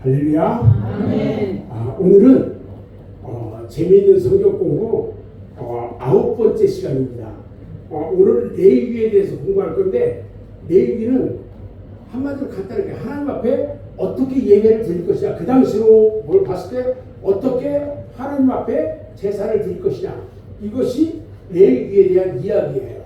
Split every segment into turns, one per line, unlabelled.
할렐루야.
아멘.
오늘은 재미있는 성경 공부 9번째 시간입니다. 오늘 레위기에 대해서 공부할 건데, 레위기는 한마디로 간단하게 하나님 앞에 어떻게 예배를 드릴 것이냐, 그 당시로 뭘 봤을 때 어떻게 하나님 앞에 제사를 드릴 것이냐, 이것이 레위기에 대한 이야기예요.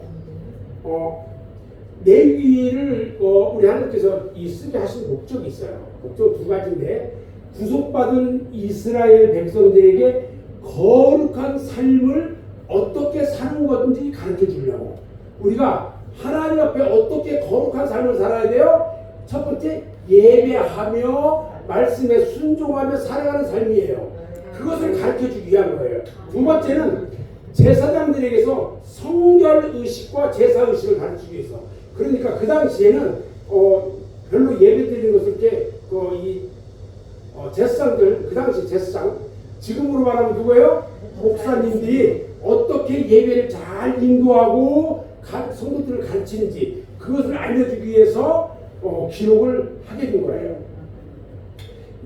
레위기를 우리 하나님께서 쓰게 하신 목적이 있어요. 목적 두 가지인데, 구속받은 이스라엘 백성들에게 거룩한 삶을 어떻게 사는 건지 가르쳐 주려고. 우리가 하나님 앞에 어떻게 거룩한 삶을 살아야 돼요? 첫 번째, 예배하며 말씀에 순종하며 살아가는 삶이에요. 그것을 가르쳐 주기 위한 거예요. 두 번째는 제사장들에게서 성결 의식과 제사 의식을 가르치기 위해서. 그러니까 그 당시에는 별로 예배 드리는 것을 제사장들, 그 당시 제사장, 지금으로 말하면 누구예요? 목사님들이 어떻게 예배를 잘 인도하고 성도들을 가르치는지, 그것을 알려주기 위해서 기록을 하게 된 거예요.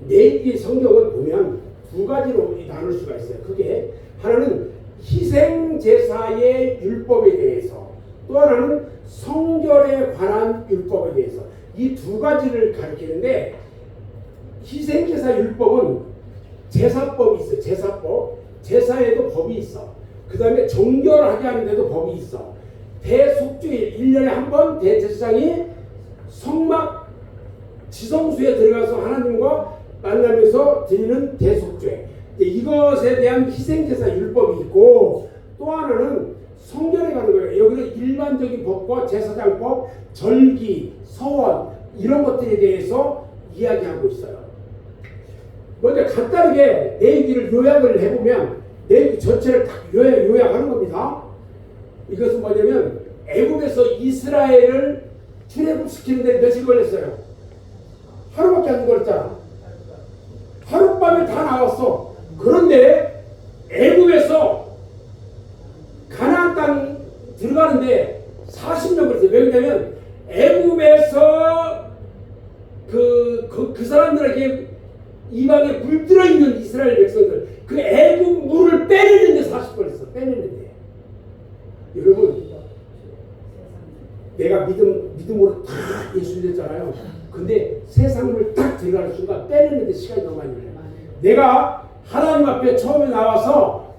레위기 성경을 보면 두 가지로 나눌 수가 있어요. 그게 하나는 희생 제사의 율법에 대해서, 또 하나는 성결에 관한 율법에 대해서, 이 두 가지를 가르치는데, 희생 제사 율법은 제사법이 있어. 제사법. 제사에도 법이 있어. 그 다음에 정결하게 하는데도 법이 있어. 대속죄일, 1년에 한 번 대제사장이 성막 지성소에 들어가서 하나님과 만나면서 드리는 대속죄, 이것에 대한 희생제사 율법이 있고, 또 하나는 성결에 가는 거예요. 여기는 일반적인 법과 제사장법, 절기, 서원, 이런 것들에 대해서 이야기하고 있어요. 먼저 간단하게 레위기를 요약을 해보면, 레위기 전체를 딱 요약하는 겁니다. 이것은 뭐냐면, 애굽에서 이스라엘을 출애굽시키는데 며칠 걸렸어요? 하루밖에 안 걸렸잖아. 하룻밤에 다 나왔어. 그런데 애굽에서 가나안 땅 들어가는데 40년 걸렸어요. 왜 그러냐면 애굽에서 그 사람들에게 이방에 물들어 있는 이스라엘 백성들, 그 애굽 물을 빼내는데 40년 걸렸어. 빼내는데. 여러분, 내가 믿음으로 다 예수 믿었잖아요. 근데 세상을 딱 들어가는 순간 빼내는데 시간이 너무 많이 걸려요. 내가 하나님 앞에 처음에 나와서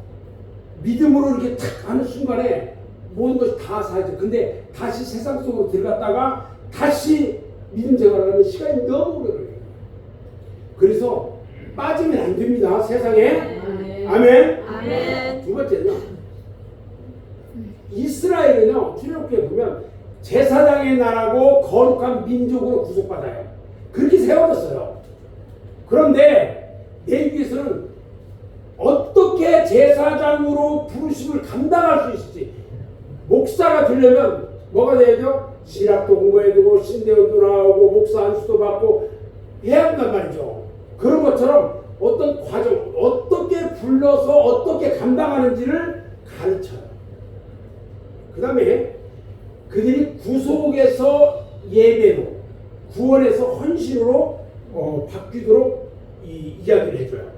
믿음으로 이렇게 탁 하는 순간에 모든 것이 다 사라져. 근데 다시 세상 속으로 들어갔다가 다시 믿음 생활하면 시간이 너무 오래 걸려요. 그래서 빠지면 안 됩니다. 세상에. 아멘.
아멘.
두 번째는요, 이스라엘은요, 출애굽기에 보면 제사장의 나라고 거룩한 민족으로 구속받아요. 그렇게 세워졌어요. 그런데 레위기에서는 어떻게 제사장으로 부르심을 감당할 수 있을지, 목사가 되려면 뭐가 돼야죠? 신학도 공부해야 되고 신대원도 나오고 목사 안수도 받고 해야 한단 말이죠. 그런 것처럼 어떤 과정, 어떻게 불러서 어떻게 감당하는지를 가르쳐요. 그 다음에 그들이 구속에서 예배로, 구원에서 헌신으로 바뀌도록 이야기를 해줘요.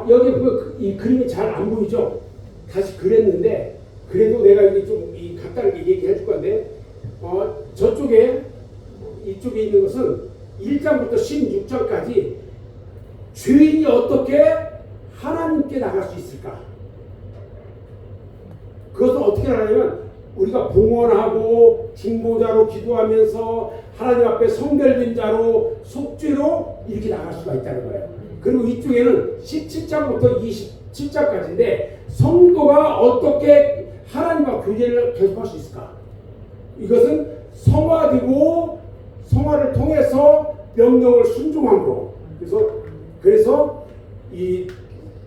여기 이 그림이 잘 안 보이죠? 다시 그렸는데, 그래도 내가 이게 좀 간단하게 얘기해 줄 건데, 저쪽에, 이쪽에 있는 것은 1장부터 16장까지 죄인이 어떻게 하나님께 나갈 수 있을까? 그것은 어떻게 하냐면, 우리가 봉헌하고 중보자로 기도하면서 하나님 앞에 성별된 자로 속죄로 이렇게 나갈 수가 있다는 거예요. 그리고 이쪽에는 17장부터 27장까지인데, 성도가 어떻게 하나님과 교제를 계속할 수 있을까? 이것은 성화되고 성화를 통해서 명령을 순종함으로, 그래서 이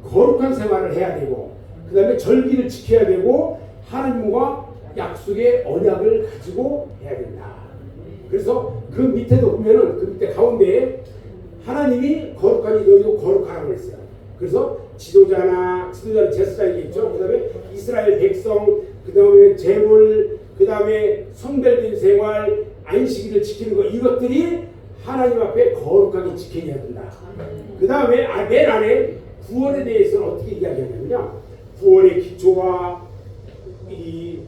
거룩한 생활을 해야 되고, 그 다음에 절기를 지켜야 되고, 하나님과 약속의 언약을 가지고 해야 된다. 그래서 그 밑에도 보면은, 그 밑에 가운데에 하나님이 거룩하니 너희도 거룩하라고 했어요. 그래서 지도자는 제사장이겠죠. 그 다음에 이스라엘 백성, 그 다음에 재물, 그 다음에 성별된 생활, 안식일을 지키는 것, 이것들이 하나님 앞에 거룩하게 지켜야 된다. 그 다음에 맨 아래 구원에 대해서는 어떻게 이야기하냐면요. 구원의 기초와 이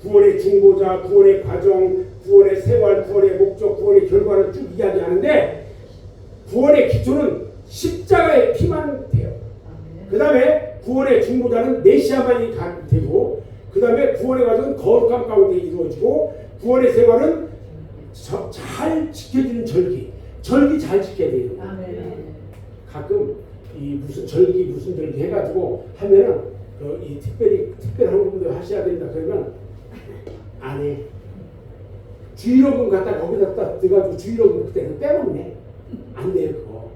구원의 중보자, 구원의 과정, 구원의 생활, 구원의 목적, 구원의 결과를 쭉 이야기하는데 구원의 기초는 십자가의 피만 돼요. 그 다음에 구원의 중보자는 메시아만이 되고 그 다음에 구원의 과정은 거룩함 가운데 이루어지고 구원의 생활은 잘 지켜지는 절기 잘 지켜야 돼요. 가끔 이 무슨 절기 해가지고 하면은 이 특별한 부분도 하셔야 된다 그러면 안 해. 주일요금 갖다 거기다 들어가지고 주일요금 그때는 빼먹네. 안 돼요 그거.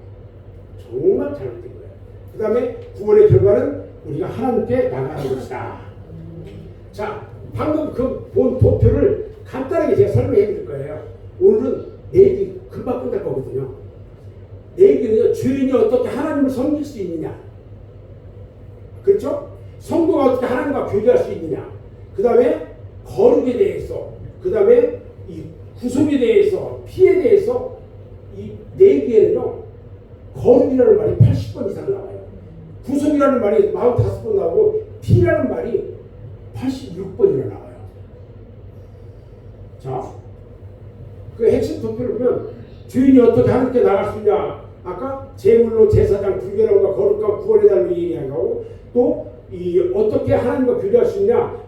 정말 잘못된 거예요. 그 다음에 구원의 결과는 우리가 하나님께 나가는 것이다. 자, 방금 그 본 도표를 간단하게 제가 설명해 드릴 거예요. 오늘은 내기 금방 끝날 거거든요. 내기는요, 주인이 어떻게 하나님을 섬길 수 있느냐. 그렇죠? 성도가 어떻게 하나님과 교제할 수 있느냐. 그 다음에 거룩에 대해서, 그 다음에 이 구속에 대해서, 피에 대해서 이 내기에는요, 거룩이라는 말이 80번 이상 나와요. 구속이라는 말이 45번 나오고, 피라는 말이 86번이나 나와요. 자, 그 핵심 도표를 보면 주인이 어떻게 하나님께 나갈 수 있냐. 아까 제물로 제사장 불결함과 거룩함 구원의 달로 얘기하고 또 이 어떻게 하나님과 교제할 수 있냐.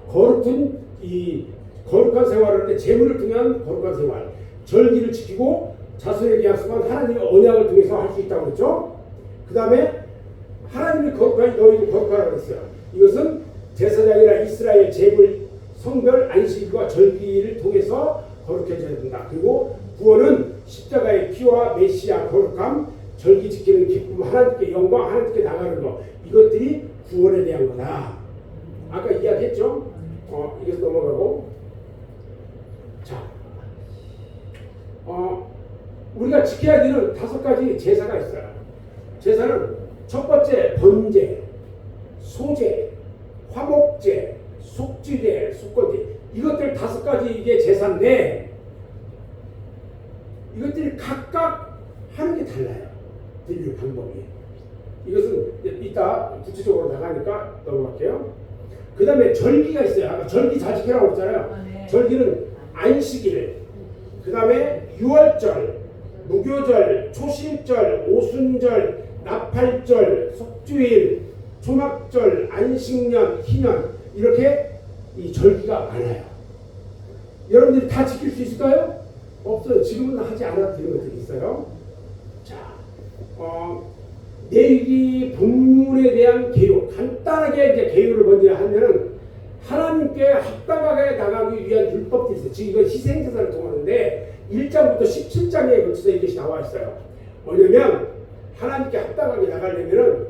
거룩한 생활을 할 때 제물을 통한 거룩한 생활, 절기를 지키고 자손에게 약속한 하나님의 언약을 통해서 할 수 있다고 그랬죠. 그 다음에 하나님이 거룩하니 너희도 거룩하라고 했어요. 이것은 제사장이나 이스라엘 제물 성별 안식일과 절기를 통해서 거룩해져야 된다. 그리고 구원은 십자가의 피와 메시아 거룩함, 절기 지키는 기쁨, 하나님께 영광, 하나님께 나가는 것, 이것들이 구원에 대한 거다. 아까 이야기했죠? 이것도 넘어가고. 자, 우리가 지켜야 되는 5가지 제사가 있어요. 제사는 첫 번째 번제, 소제, 화목제, 속죄제, 속건제, 이것들 5가지 이게 제사인데 이것들이 각각 하는 게 달라요. 드릴 방법이. 이것은 이따 구체적으로 나가니까 넘어갈게요. 그 다음에 절기가 있어요. 아까 절기 잘 지키라고 했잖아요.
네.
절기는 안식일, 그 다음에 유월절, 무교절, 초실절, 오순절, 나팔절, 속주일, 초막절, 안식년, 희년, 이렇게 이 절기가 많아요. 여러분들이 다 지킬 수 있을까요? 없어요. 지금은 하지 않아도 되는 것들이 있어요. 자, 내기 본문에 대한 개요. 간단하게 이제 개요를 먼저 하면은 하나님께 합당하게 나가기 위한 율법들이 있어요. 지금 이건 희생제사를 통하는데 1장부터 17장에 걸쳐서 이것이 나와 있어요. 뭐냐면 하나님께 합당하게 나가려면은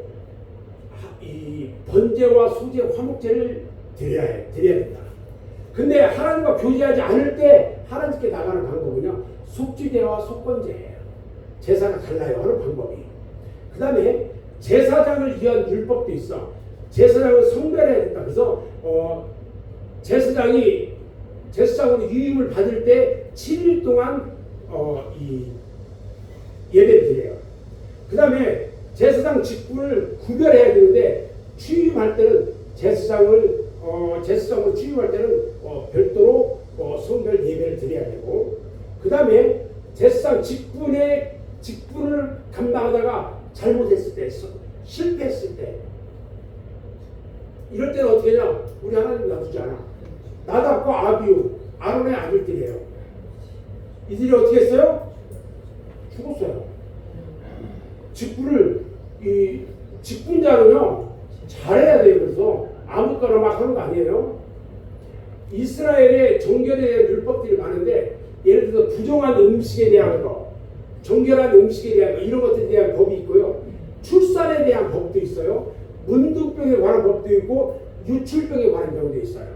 이 번제와 소제, 화목제를 드려야 된다. 근데 하나님과 교제하지 않을 때 하나님께 나가는 방법은요, 속죄제와 속건제예요. 제사가 달라요 하는 방법이. 그 다음에 제사장을 위한 율법도 있어. 제사장은 성별해야 된다. 그래서 제사장으로 유임을 받을 때 7일 동안 이 예배를 드려요. 그 다음에 제사장 직분을 구별해야 되는데 취임할 때는 제사장으로 취임할 때는 별도로 성별 예배를 드려야 되고, 그 다음에 제사장 직분을 감당하다가 잘못했을 때, 실패했을 때, 이럴 때는 어떻게 하냐? 우리 하나님 놔두지 않아. 나답과 아비우, 아론의 아들들이에요. 이들이 어떻게 했어요? 죽었어요. 직분자는요, 잘해야 돼요. 그래서 아무거나 막 하는 거 아니에요. 이스라엘의 정결에 대한 율법들이 많은데, 예를 들어서 부정한 음식에 대한 거, 정결한 음식에 대한 거, 이런 것들에 대한 법이 있고요. 출산에 대한 법도 있어요. 문둥병에 관한 법도 있고 유출병에 관한 법도 있어요.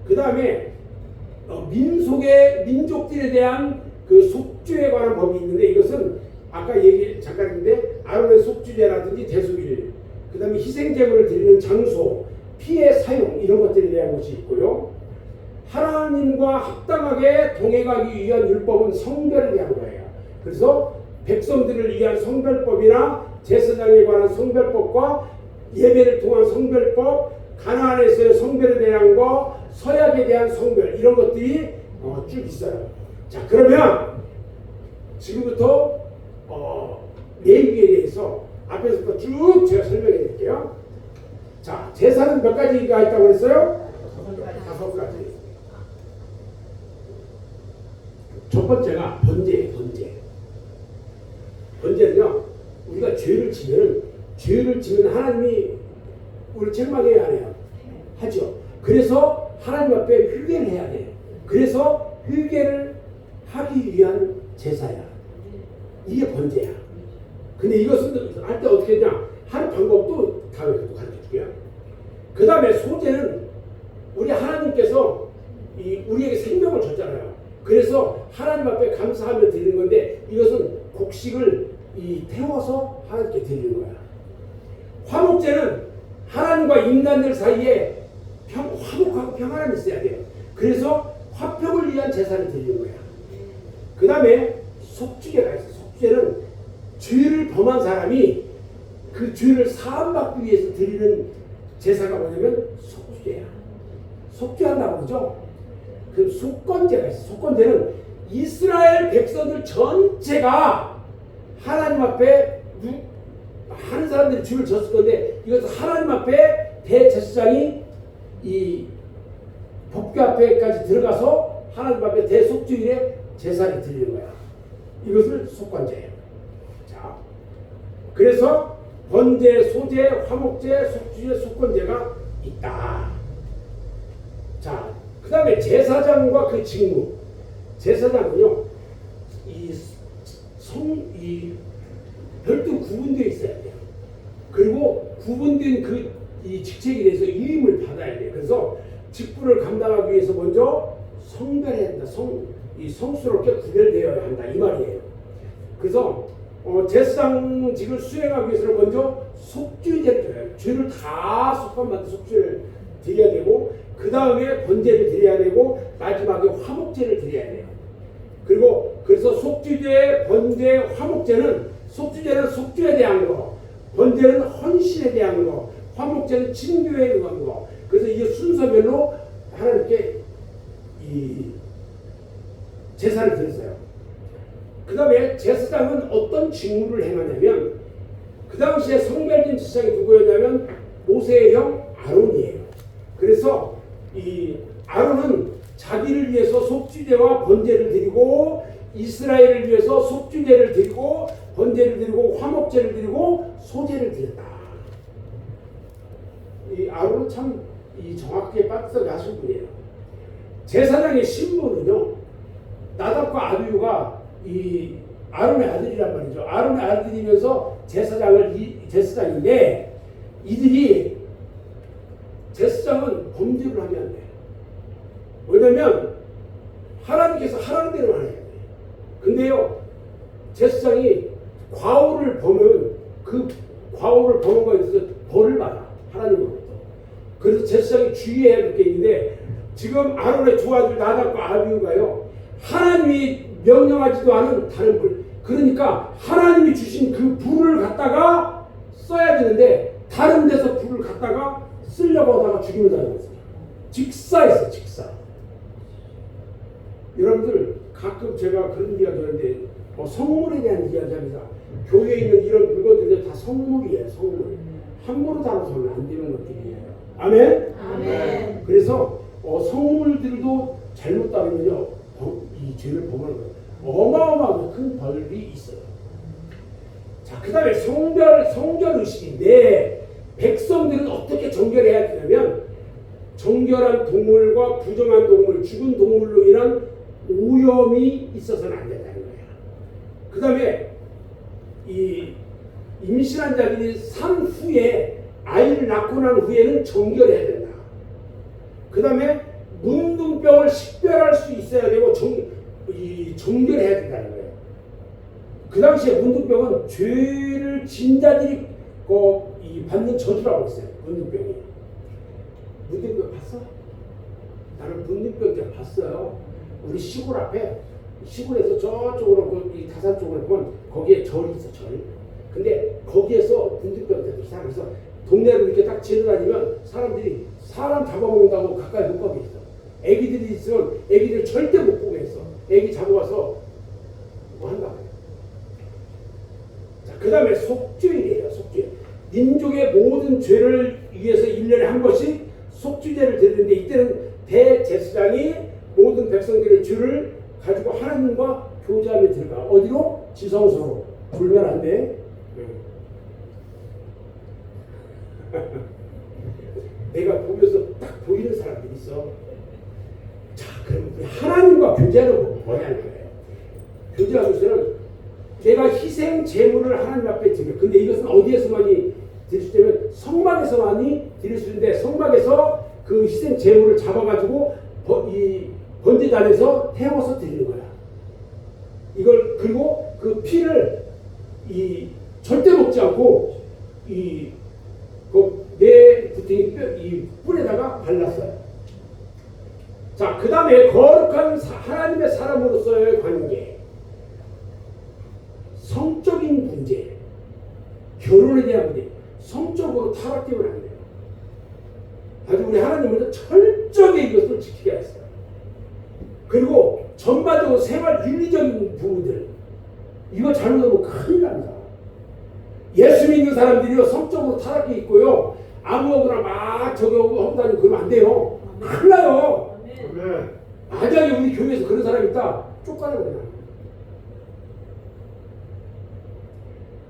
그 다음에 민족들에 대한 그 속죄에 관한 법이 있는데, 이것은 아까 잠깐 했는데 아론의 속죄제라든지 대속일, 그 다음에 희생제물을 드리는 장소, 피의 사용, 이런 것들에 대한 것이 있고요. 하나님과 합당하게 동행하기 위한 율법은 성별에 대한 거예요. 그래서 백성들을 위한 성별법이나 제사장에 관한 성별법과 예배를 통한 성별법, 가나안에서의 성별에 대한 거, 서약에 대한 성별, 이런 것들이 쭉 있어요. 자, 그러면 지금부터 레위기에 대해서 앞에서부터 쭉 제가 설명해 드릴게요. 자, 제사는 몇 가지가 있다고 그랬어요? 5가지. 첫 번째가 번제예요. 번제는요, 우리가 죄를 지면 하나님이 우리 책망해야 해요. 하죠. 그래서 하나님 앞에 회개를 해야 돼요. 그래서 회개를 하기 위한 제사야. 이게 번제야. 근데 이것은 할 때 어떻게 했냐? 하는 방법도 다음에 가르쳐 줄게요. 그 다음에 소제는 우리 하나님께서 우리에게 생명을 줬잖아요. 그래서 하나님 앞에 감사하며 드리는 건데, 이것은 곡식을 태워서 하나님께 드리는 거야. 화목제는 하나님과 인간들 사이에 화목하고 평안함이 있어야 돼요. 그래서 화평을 위한 제사를 드리는 거야. 그 다음에 속죄가 있어. 속죄는 죄를 범한 사람이 그 죄를 사함받기 위해서 드리는 제사가 뭐냐면 속죄야. 속죄한다고 그러죠? 그 속건제가 있어. 속건제는 이스라엘 백성들 전체가 하나님 앞에 많은 사람들이 죄를 졌을 건데, 이것은 하나님 앞에 대제사장이 이 법궤 앞에까지 들어가서 하나님 앞에 대속죄일에 제사를 드리는 거야. 이것을 속건제예요. 자, 그래서 번제, 소제, 화목제, 속죄제, 속건제가 있다. 자, 그 다음에 제사장과 그 직무. 제사장은요, 별도 구분되어 있어야 돼요. 그리고 구분된 이 직책에 대해서 위임을 받아야 돼요. 그래서 직분을 감당하기 위해서 먼저 성별해야 한다. 성스럽게 구별되어야 한다. 이 말이에요. 그래서 제사장직을 수행하기 위해서는 먼저 속죄제를 드려야 돼요. 죄를 다 속함받은 속죄를 드려야 되고, 그 다음에 번제를 드려야 되고, 마지막에 화목제를 드려야 돼요. 그리고 그래서 속죄제, 번제, 화목제는, 속죄제는 속죄에 대한 거, 번제는 헌신에 대한 거, 화목제는 친교에 대한 거. 그래서 이게 순서별로 하나님께 제사를 드렸어요. 그 다음에 제사장은 어떤 직무를 행하냐면, 그 당시에 성별된 제사장이 누구였냐면 모세의 형 아론이에요. 그래서 이 아론은 자기를 위해서 속죄제와 번제를 드리고, 이스라엘을 위해서 속죄제를 드리고, 번제를 드리고, 화목제를 드리고, 소제를 드렸다. 이 아론은 참 정확하게 빠뜨게 하신 분이에요. 제사장의 신분은요, 나답과 아비후가 이 아론의 아들이란 말이죠. 아론의 아들이면서 제사장인데, 이들이 제사장은 범죄를 하면 안 돼요. 왜냐면 하나님께서 하라는 대로 해야 돼요. 근데요, 제사장이 과오를 범하면 그 과오를 범한 거에 대해서 벌을 받아. 하나님으로부터. 그래서 제사장이 주의해야 될 게 있는데, 지금 아론의 두 아들 나답과 아비후가요, 하나님이 명령하지도 않은 다른 불, 그러니까 하나님이 주신 그 불을 갖다가 써야 되는데 다른 데서 불을 갖다가 쓰려고 하다가 죽임을 당했어요. 직사했어요. 직사. 여러분들 가끔 제가 그런 이야기 하는데 성물에 대한 이야기합니다. 교회에 있는 이런 물건들이 다 성물이에요. 성물. 함부로 다뤄서는 안 되는 것들이에요. 아멘? 아멘. 그래서 성물들도 잘못 따르면요, 이 죄를 범하는 거예요. 어마어마하게 큰 벌이 있어요. 자, 그 다음에 성결의식인데, 백성들은 어떻게 정결해야 되냐면, 정결한 동물과 부정한 동물, 죽은 동물로 인한 오염이 있어서는 안 된다는 거예요. 그 다음에 임신한 자들이 산 후에, 아이를 낳고 난 후에는 정결해야 된다. 그 다음에 문둥병을 식별할 수 있어야 되고 정결해야 된다는 거예요. 그 당시에 문둥병은 죄를 진 자들이 받는 저주라고 했어요. 문둥병이. 문둥병 봤어? 나는 문둥병자 봤어요. 우리 시골 앞에 시골에서 저쪽으로 이 다산 쪽으로 보면 거기에 절이 있어 절. 근데 거기에서 문둥병자들이 살아. 그래서 동네를 이렇게 딱 지나다니면 사람들이 사람 잡아먹는다고 가까이 못 가게 있어. 애기들이 있으면 애기들 절대 못 보게 했어. 애기 잡아와서 뭐 한다고. 자, 그 다음에 속죄일이에요. 속죄. 민족의 모든 죄를 위해서 1년에 한 번씩 속죄제를 드리는데 이때는 대제사장이 모든 백성들의 죄를 가지고 하나님과 교제하며 들어가. 어디로? 지성소로. 불면 안 돼. 내가 보면서 딱 보이는 사람들이 있어. 자, 그럼 우리 하나님과 교제하는 건 뭐냐는 거예요. 교제하면서는 내가 희생 제물을 하나님 앞에 드려. 근데 이것은 어디에서만이 드릴 수 있냐면 성막에서만이 드릴 수 있는데 성막에서 그 희생 제물을 잡아가지고 이 번제단에서 태워서 드리는 거야. 이걸 그리고 그 피를 이 절대 먹지 않고 내 구덩이 이 뿔에다가 발랐어요. 자, 그 다음에 거룩한 하나님의 사람으로서의 관계, 성적인 문제, 결혼에 대한 문제, 성적으로 타락되면 안 돼요. 아주 우리 하나님은 철저하게 이것을 지키게 했어요. 그리고 전반적으로 생활 윤리적인 부분들, 이거 잘못하면 큰일 납니다. 예수 믿는 사람들이요 성적으로 타락해 있고요 아무거나 막 저기 하고 다니고 그러면 안 돼요. 큰일 나요. 만약에 우리 교회에서 그런 사람이 있다 쫓아내고 그냥.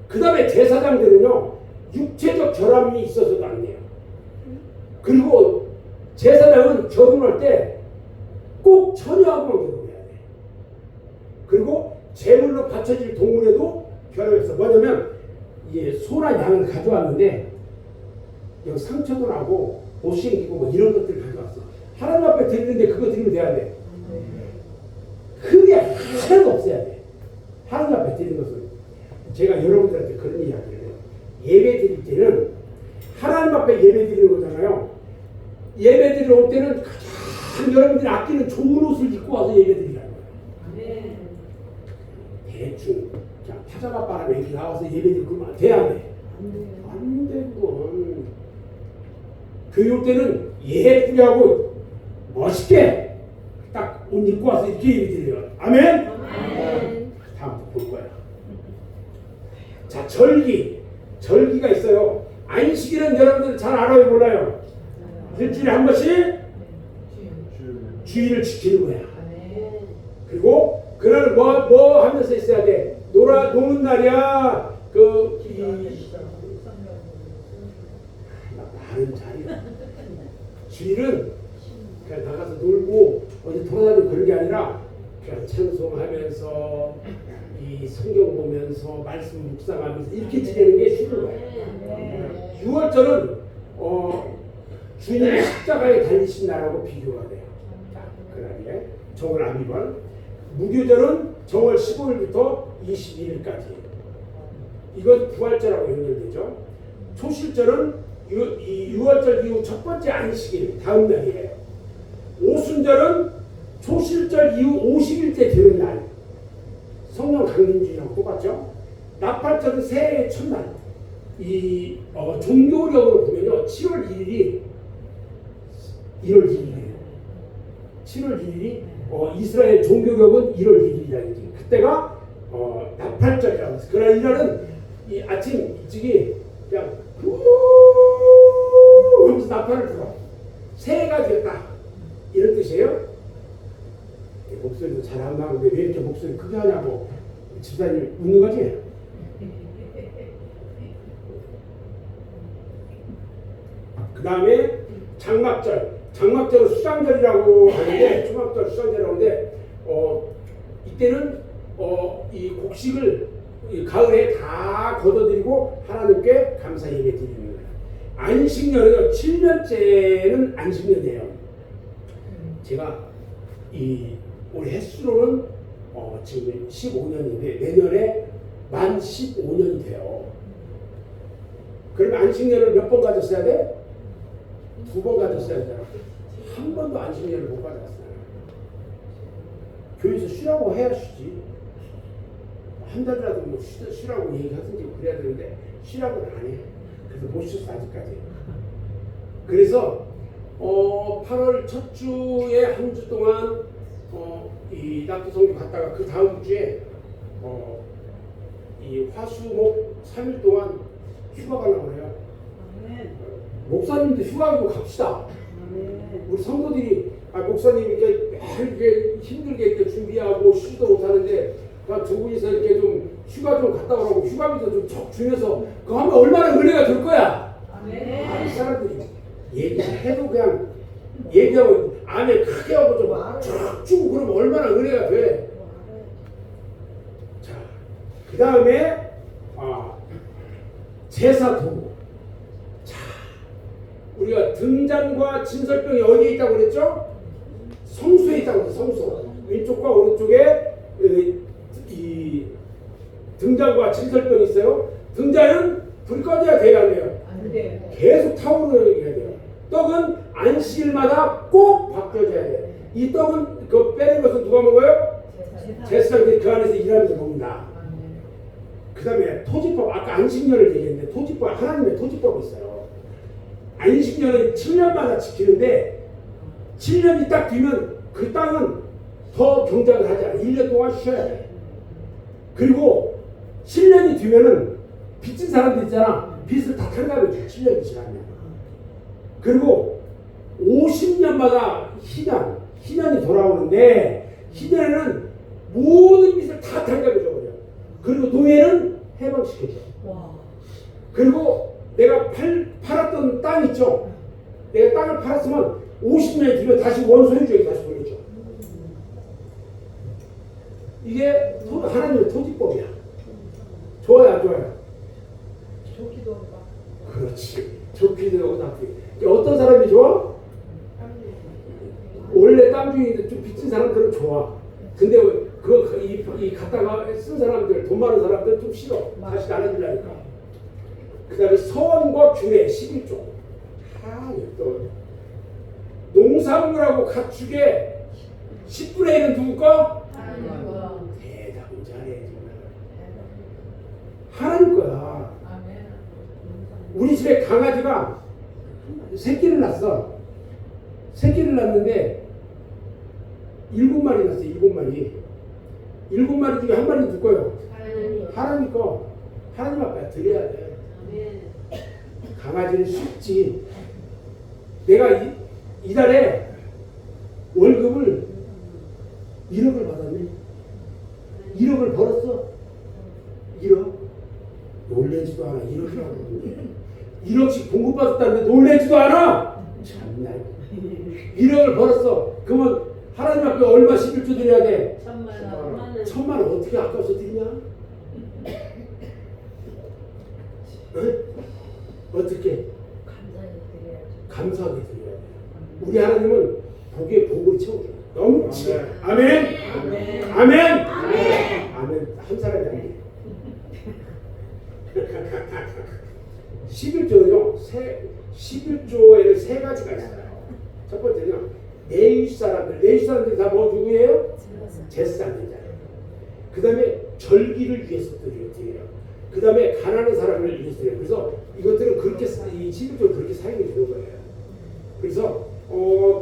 그 다음에 제사장들은요 육체적 결함이 있어서도 안 돼요. 그리고 제사장은 결혼할 때 꼭 처녀하고만 결혼해야 돼. 그리고 제물로 바쳐질 동물에도 결함이 있어. 뭐냐면 소나 양을 가져왔는데 여기 상처도 나고 못 생기고 뭐 이런 것들을 가져왔어. 하나님 앞에 드리는데 그거 드리면 돼야 돼. 흠이 하나도 없어야 돼. 하나님 앞에 드리는 것은 제가 여러분들한테 그런 이야기를 해요. 예배 드릴 때는 하나님 앞에 예배 드리는 거잖아요. 예배 드리러 올 때는 가장 여러분들이 아끼는 좋은 옷을 입고 와서 예배 드리라는 거예요. 대충 그냥 파자마 바람에 이렇게 나와서 예배 드리고 그러면 돼, 안 돼? 안 되건. 교회 올 때는 예쁘게 하고 멋있게 딱 옷 입고 와서 이렇게 예배 드려요. 아멘? 다음부터 볼 거야. 자, 절기가 있어요. 안식일은 여러분들 잘 알아요, 몰라요? 일주일에 한 번씩 주일을 지키는 거야. 그리고 그날은 뭐 하면서 있어야 돼? 노는 날이야. 말은 잘이야. 주일은 그냥 나가서 놀고 어디 돌아다니고 그런 게 아니라 그냥 찬송하면서 이 성경 보면서 말씀 묵상하면서 이렇게 지내는 게 쉬운 거예요. 6월절은 주님이 십자가에 달리신 날하고 비교가 돼요. 그날에 정월 아미번. 무교절은 정월 15일부터 21일까지. 이건 부활절하고 연결되죠. 초실절은 6월절 이후 첫 번째 안식일 다음 날이에요. 오순절은 초실절 이후 50일째 되는 날. 성령 강림주의랑 똑같죠. 나팔절은 새해의 첫날. 종교력으로 보면요 7월 1일이 1월 1일이에요. 7월 1일이 이스라엘 종교력은 1월 1일이라는 게 그때가 나팔절이라고 해서 그날 이날은 이 아침 일찍이 그냥 후 하면서 나팔을 불어 새해가 됐다 이런 뜻이에요. 목소리도 잘 안 나오는데 왜 이렇게 목소리 크게 하냐고 집사님 웃는 거지? 그 다음에 장막절은 수장절이라고 하는데 초막절 수장절이라고 하는데 이때는 이 곡식을 가을에 다 걷어들이고 하나님께 감사 예배 드리는 거예요. 안식년은 7년째는 안식년이에요. 제가 올해 횟수로는 지금 15년인데 내년에 만 15년이 돼요. 그러면 안식년을 몇 번 가졌어야 돼? 2번 가졌어야 되잖아. 한 번도 안식년을 못 받았어요. 교회에서 쉬라고 해야 쉬지. 한 달이라도 뭐 쉬라고 얘기하든지 그래야 되는데 쉬라고는 안 해. 그래서 못 쉬었어 아직까지. 그래서 8월 첫 주에 한 주 동안 이 낙도성교 갔다가 그 다음 주에 이 화수목 3일 동안 휴가 가려고 그래요. 목사님도 휴가 가고 갑시다. 우리 성도들이 목사님 이렇게 힘들게 이렇게 준비하고 쉬지도 못하는데 두 분이서 이렇게 좀 휴가 좀 갔다 오라고 휴가비도 좀 적 주면서 그거 하면 얼마나 은혜가 될 거야. 이 사람들이 얘기해도 그냥 얘기하고 안에 크게 하고 좀쫙 주고 그러면 얼마나 은혜가 돼. 자, 그 다음에 제사 도구. 자, 우리가 등잔과 진설병이 어디에 있다고 그랬죠? 성소에 있다고 그랬죠. 성소. 왼쪽과 오른쪽에 이 등잔과 진설병이 있어요. 등잔은 불 꺼져야 돼요, 안 돼요? 안 돼요. 계속 타오르게 돼요. 떡은 안식일마다 꼭 바뀌어져야 돼요. 이 떡은 그 빼는 것은 누가 먹어요? 제사장들이 그 안에서 일하면서 먹는다. 그 다음에 토지법, 아까 안식년을 얘기했는데 토지법, 하나님의 토지법이 있어요. 안식년은 7년마다 지키는데 7년이 딱 뒤면 그 땅은 더 경작을 하지 않아. 1년 동안 쉬어야 돼. 그리고 7년이 뒤면은 빚진 사람들 있잖아. 빚을 다 탕감해 줘. 7년이 지나면. 그리고 50년마다 희년이 돌아오는데 희년에는 모든 빚을 다 탕감해 줘 버려. 그리고 노예는 해방시켜 줘. 그리고 내가 팔았던 땅 있죠. 내가 땅을 팔았으면 50년이 뒤면 다시 원소유주에게 다시 돌려줘. 이게 하나님의 토지법이야. 좋아요, 안 좋아요?
좋기도 하고.
그렇지. 좋기도 하고 나쁘기도. 어떤 사람이 좋아? 원래 땅 주인인데 좀 빚진 사람들은 좋아. 근데 이 갖다가 쓴 사람들, 돈 많은 사람들은 좀 싫어. 다시 나눠주려니까. 그 다음에 서원과 균의 11조. 또 농산물하고 가축의 10분의 1은 누구 거? 대답은 잘해. 하나님 거야. 우리 집에 강아지가 새끼를 낳았어. 새끼를 낳았는데 7마리 낳았어. 7마리. 7마리 중에 한 마리 누구 거요? 하나님 거. 하나님 앞에 드려야 돼. 강아지는 쉽지. 내가 이달에 월급을 1억을 받았네. 1억을 벌었어. 1억. 놀래지도 않아. 1억이라고. 1억씩 공급받았다는데 놀래지도 않아. 참나. 1억을 벌었어. 그러면 하나님 앞에 얼마 11조 드려야 돼? 1,000만 원. 1,000만 원 어떻게 아까워서 드리냐? 어떻게? 감사하게 드려야 돼. 우리 하나님은 복에 복을 채워줘. 넘치. 아멘. 아멘. 아멘. 아멘. 한 사람이 아니에요. 11조는요. 11조에는 세 가지가 있어요. 첫 번째는 레위 사람들이 다 뭐 누구예요? 제사장들이잖아요. 그 다음에 절기를 위해서 드려요. 그 다음에 가난한 사람을 위해서 드려요. 그래서 이것들은 그렇게 이 11조는 그렇게 사용이 되는 거예요. 그래서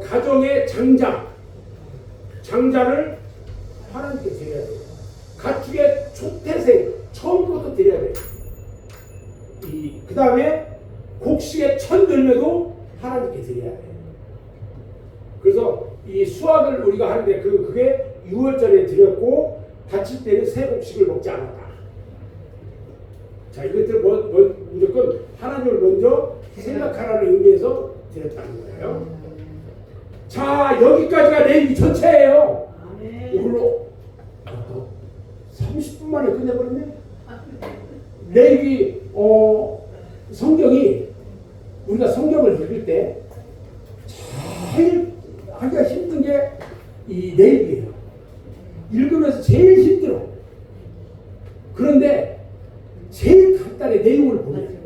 가정의 장자를 하나님께 드려야 돼요. 가축의 초태생 처음부터 드려야 돼요. 그 다음에 곡식의 첫 열매도 하나님께 드려야 돼요. 그래서 이 수확을 우리가 하는데 그게 6월절에 드렸고 다칠 때는 새 곡식을 먹지 않았다. 자, 이것들 무조건 하나님을 먼저 생각하라는 의미에서 드렸다는 거예요. 자, 여기까지가 레위기 전체예요. 이걸로 30분 만에 끝내버렸네. 레위기 성경이 우리가 성경을 읽을 때 제일 하기가 힘든 게 이 레위기예요. 읽으면서 제일 힘들어. 그런데 제일 간단히 내용을 보면